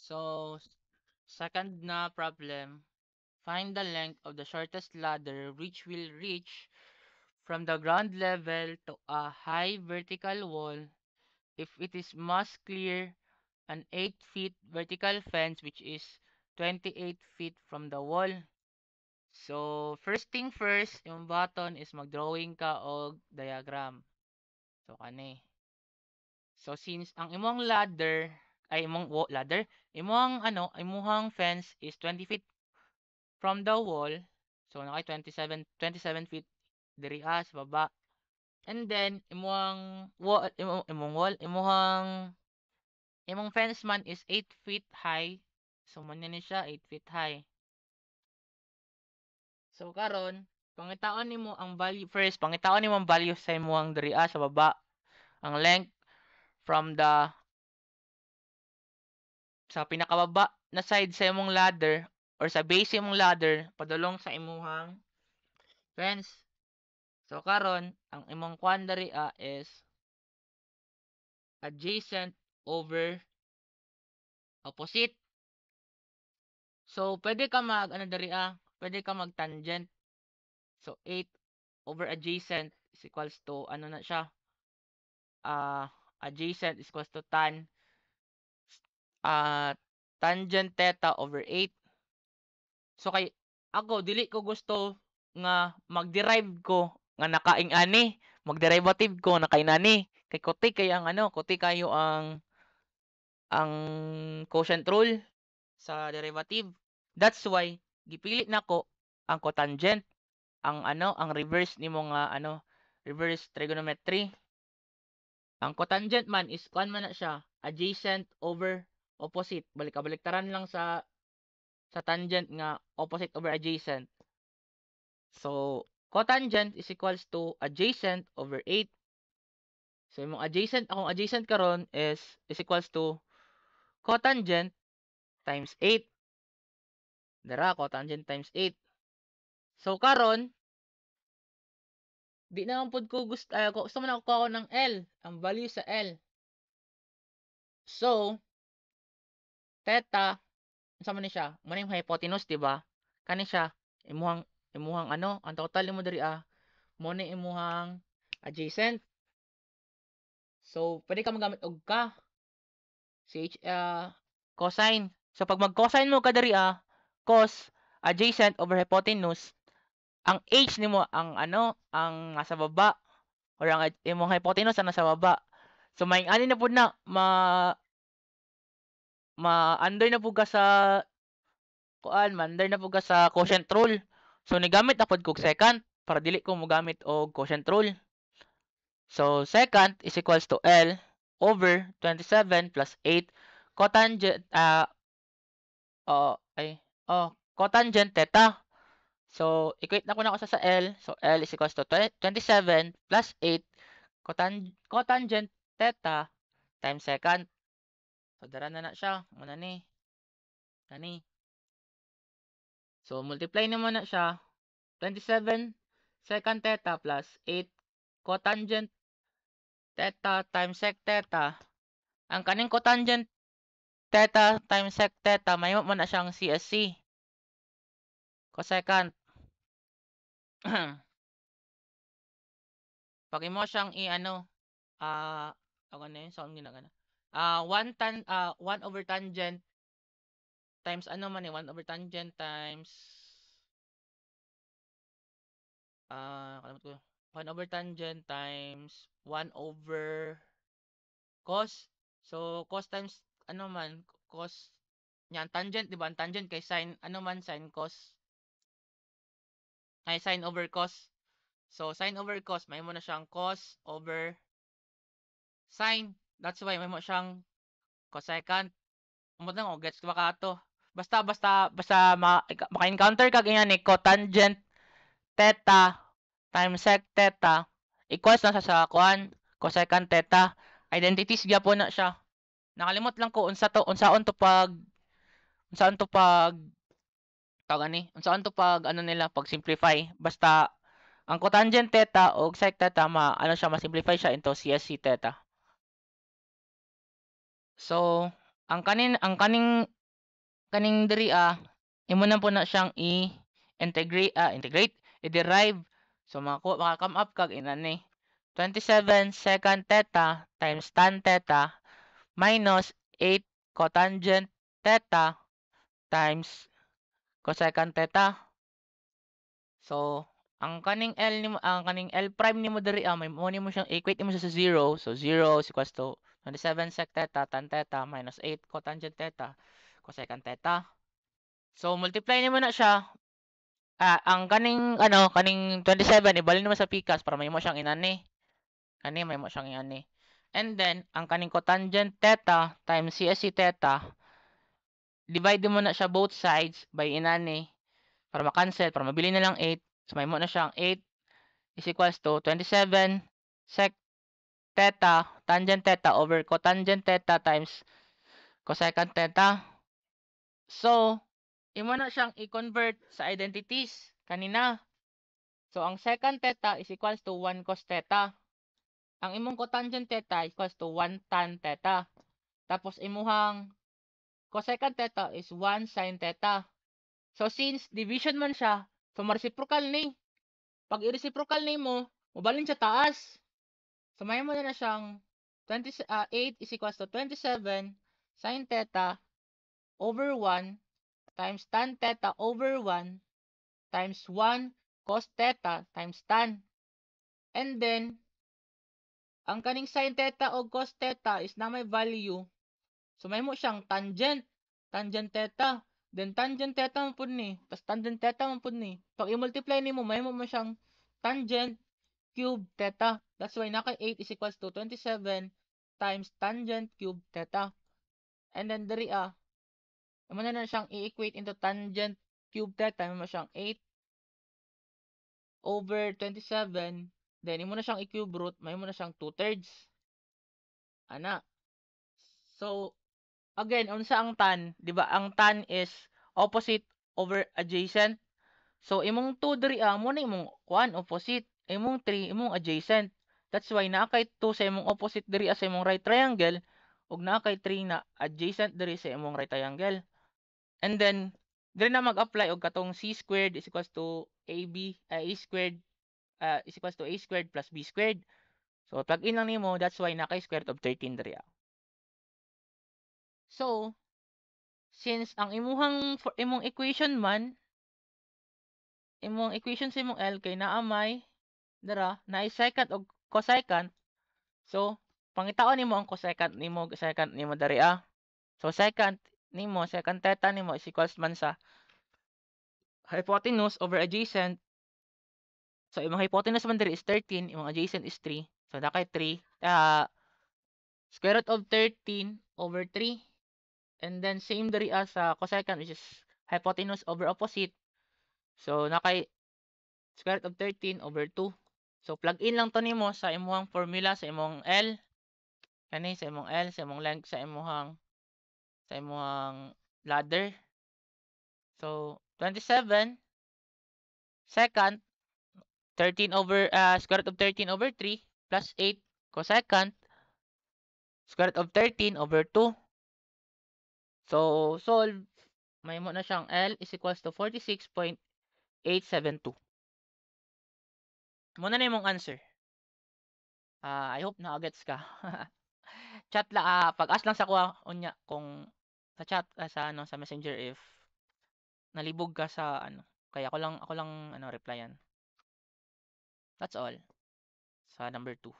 So, second na problem, find the length of the shortest ladder which will reach from the ground level to a high vertical wall if it is must clear an 8 feet vertical fence which is 28 feet from the wall. So, first thing first, yung button is mag-drawing ka og diagram. So, kani. So, since ang imong ladder, ay ladder, imuhang fence is 20 feet from the wall. So, nakay 27 feet diri sa baba. And then, imong fence man is 8 feet high. So, man ni siya 8 feet high. So karon, pangitaon nimo ang value first, pangitaon nimo ang value sa imong diri sa baba. Ang length from the sa pinakababa na side sa imong ladder or sa base sa imong ladder padulong sa imong fence. So karon, ang imong kwan diri is adjacent over opposite. So pwede ka mag pwede ka mag tangent. So 8 over adjacent is equals to ano na siya? Adjacent is equals to tan tangent theta over 8. So kay ako dili ko gusto nga mag-derive ko nga nakaing ani, mag-derivative ko na kay nani. Kay kuti kay ang kuti kayo ang quotient rule sa derivative. That's why gipili nako ang cotangent, ang reverse nimo nga reverse trigonometry. Ang cotangent man is kuan man na siya, adjacent over opposite. Balik-baliktaran lang sa tangent nga opposite over adjacent. So, cotangent is equals to adjacent over 8. So, yung akong adjacent karon is equals to cotangent times 8. Dara, cotangent times 8. So, karon, di naman po ko gusto man ako ng L, ang value sa L. So, theta, sama ni siya, muna yung hypotenuse, di ba? Kani siya, imuhang ang total mo diri mo ni imuhang adjacent. So, pwede ka magamit og cosine. So, pag mag-cosine mo ka diri cos adjacent over hypotenuse, ang h nimo ang ang nasa baba or ang imong hypotenuse ang nasa baba. So, may ani na pud na under na pud ka sa under na pud ka sa quotient rule. So, nigamit na pud kog second para dili ko mogamit og quotient rule. So, second is equals to L over 27 plus 8 cotangent cotangent theta. So, equate na ko sa L. So, L is equals to 27 plus 8 cotangent theta times second. So, dara na siya. Muna ni. Kani. So, multiply naman na siya. 27 second theta plus 8 cotangent theta times sec theta. Ang kaning cotangent theta times sec theta, may mo na siyang CSC. Cosecant. Pag imo siyang ako na yun, saan ginagana? 1 over tangent times 1 over tangent times kalimut ko. 1 over tangent times 1 over cos. So, cos times cos yan, tangent, di ba? Ang tangent kay sin, sin cos. Ay, sin over cos. So, sin over cos, may mo na siyang cos over sin. That's why may mo siyang cosecant. Umot lang, gets ba ka to? Basta maka-encounter ka ganyan ni cotangent theta times sec theta equals na sa kuan cosecant theta. Identities gyapon na siya. Nakalimot lang ko unsaon to pag nila pag simplify. Basta ang cotangent theta o sec theta ma-simplify siya into CSC theta. So, ang kaning kaning diri imo na po na siyang integrate, i-derive. So maka-come up kag inani 27 secant theta times tan theta minus 8 cotangent theta times cosecant theta. So ang kaning L prime nimo diri may mo nimo siyang equate nimo siya sa 0. So 0 is equals to 27 sec theta tan theta minus 8 cotangent theta cosecant theta. So multiply nimo na siya. Ang kaning 27 ibalhin mo sa pikas para may mo siyang inani. Kani may mo siyang inani. And then ang kaning cotangent theta times CSC theta, divide mo na siya both sides by inani para ma-cancel, para mabili na lang 8. So may mo na siyang 8 is equals to 27 sec theta tangent theta over cotangent theta times cosecant theta. So, imo na siyang i-convert sa identities kanina. So, ang secant theta is equals to 1 cos theta. Ang imong cotangent theta is equals to 1 tan theta. Tapos, imuhang cosecant theta is 1 sin theta. So, since division man siya, so ma-reciprocal ni. Pag i-reciprocal ni mo, mabalin siya taas. So, may mo na siyang 8 is equals to 27 sin theta over 1 times tan theta over 1 times 1 cos theta times tan. And then, ang kaning sin theta o cos theta is na may value. So, may mo siyang tangent. Tangent theta. Then, tangent theta mo po ni. Tapos, tangent theta mo po ni. Pag i-multiply ni mo, may mo siyang tangent cube theta. That's why naka 8 is equals to 27 times tangent cube theta. And then, diri mo na siyang i-equate into tangent cube theta. May mo siyang 8 over 27. Then, imo na siyang i-cube root. May mo na siyang 2/3. Ana. So, again, unsa ang tan? Di ba? Ang tan is opposite over adjacent. So, imong 2 diri mo na imong 1 opposite. Imong 3 imong adjacent. That's why naa kay 2 sa imong opposite diri sa imong right triangle ug naa kay 3 na adjacent diri sa imong right triangle. And then diri na mag-apply og katong c squared is equals to a squared is equals to a squared plus b squared. So plug in lang nimo, that's why na kay square root of 13 diri. So since ang imong equation man imong equation sa imong L kay naa may dara na secant og cosecant. So pangitaon nimo ang cosecant nimo secant nimo diri So secant nimo secant theta nimo is equals man sa hypotenuse over adjacent. So imong hypotenuse man diri is 13, imong adjacent is 3. So na kay 3 square root of 13 over 3. And then same diri sa cosecant which is hypotenuse over opposite. So na kay square root of 13 over 2. So plug in lang to nimo sa imong formula sa imong L. Kani sa imong L sa imong length sa imong ladder. So 27 secant 13 over square root of 13 over 3 plus 8 cosecant square root of 13 over 2. So solve may mo na siyang L is equals to 46.872. Muna na imong answer. I hope na-gets ka. Chat la pag-ask lang sa kuha unya kung sa chat sa sa Messenger if nalibog ka sa kaya ako lang replyan. That's all. Sa number 2.